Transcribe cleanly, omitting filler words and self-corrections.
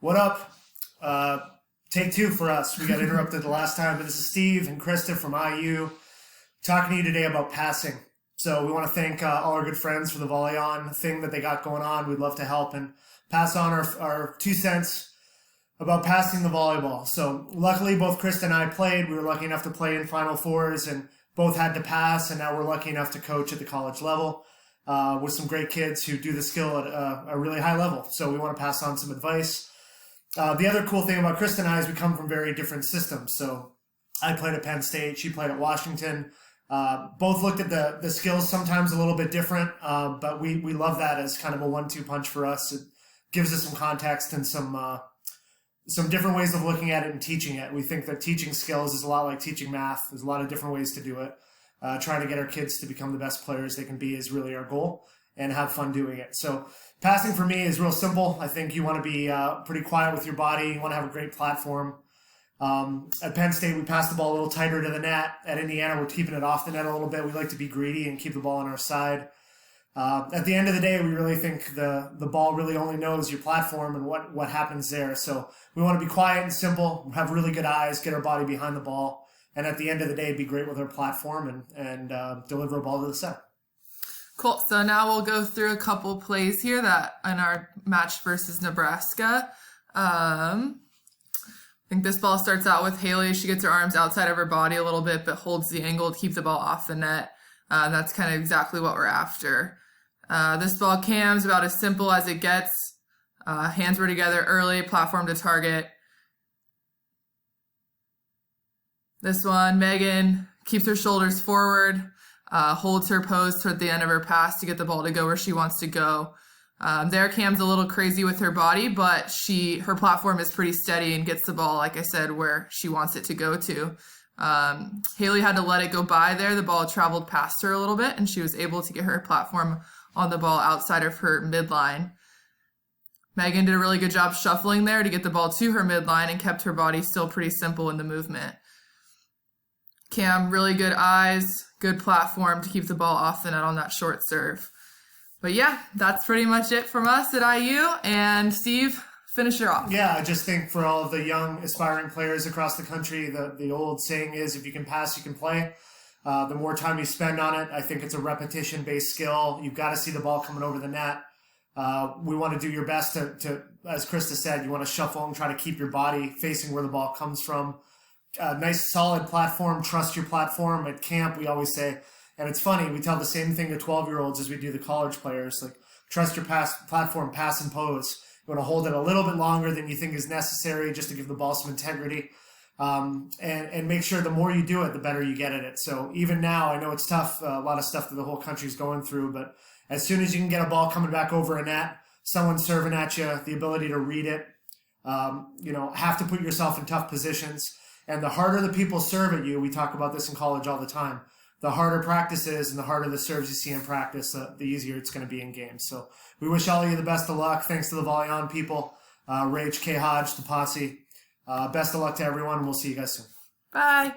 What up? Take two for us. We got interrupted the last time, but this is Steve and Krista from IU talking to you today about passing. So we want to thank all our good friends for the Volley On thing that they got going on. We'd love to help and pass on our 2 cents about passing the volleyball. So luckily, both Krista and I played. We were lucky enough to play in Final Fours and both had to pass, and now we're lucky enough to coach at the college level with some great kids who do the skill at a really high level. So we want to pass on some advice. The other cool thing about Krista and I is we come from very different systems. So I played at Penn State. She played at Washington. Both looked at the skills sometimes a little bit different, but we love that as kind of a 1-2 punch for us. It gives us some context and some different ways of looking at it and teaching it. We think that teaching skills is a lot like teaching math. There's a lot of different ways to do it. Trying to get our kids to become the best players they can be is really our goal, and have fun doing it. So passing for me is real simple. I think you want to be pretty quiet with your body. You want to have a great platform. At Penn State, we passed the ball a little tighter to the net. At Indiana, we're keeping it off the net a little bit. We like to be greedy and keep the ball on our side. At the end of the day, we really think the ball really only knows your platform and what happens there. So we want to be quiet and simple, have really good eyes, get our body behind the ball, and at the end of the day, be great with our platform and deliver a ball to the set. Cool. So now we'll go through a couple plays here that in our match versus Nebraska. I think this ball starts out with Haley. She gets her arms outside of her body a little bit, but holds the angle to keep the ball off the net. That's kind of exactly what we're after. This ball, Cam's about as simple as it gets. Hands were together early, platform to target. This one, Megan keeps her shoulders forward, holds her pose toward the end of her pass to get the ball to go where she wants to go. There, Cam's a little crazy with her body, but her platform is pretty steady and gets the ball, like I said, where she wants it to go to. Haley had to let it go by there. The ball traveled past her a little bit, and she was able to get her platform on the ball outside of her midline. Megan did a really good job shuffling there to get the ball to her midline and kept her body still pretty simple in the movement. Cam, really good eyes, good platform to keep the ball off the net on that short serve. But yeah, that's pretty much it from us at IU. And Steve, finish her off. Yeah, I just think for all of the young aspiring players across the country, the old saying is, if you can pass, you can play. The more time you spend on it, I think it's a repetition-based skill. You've got to see the ball coming over the net. We want to do your best to, as Krista said, you want to shuffle and try to keep your body facing where the ball comes from. Nice, solid platform. Trust your platform. At camp, we always say, and it's funny, we tell the same thing to 12-year-olds as we do the college players, like, trust your platform, pass and pose. You want to hold it a little bit longer than you think is necessary just to give the ball some integrity. And make sure the more you do it, the better you get at it. So even now, I know it's tough, a lot of stuff that the whole country's going through, but as soon as you can get a ball coming back over a net, someone serving at you, the ability to read it, have to put yourself in tough positions. And the harder the people serve at you, we talk about this in college all the time, the harder practice is and the harder the serves you see in practice, the easier it's going to be in games. So we wish all of you the best of luck. Thanks to the Volley On people, Rach, K. Hodge, the posse. Best of luck to everyone. We'll see you guys soon. Bye.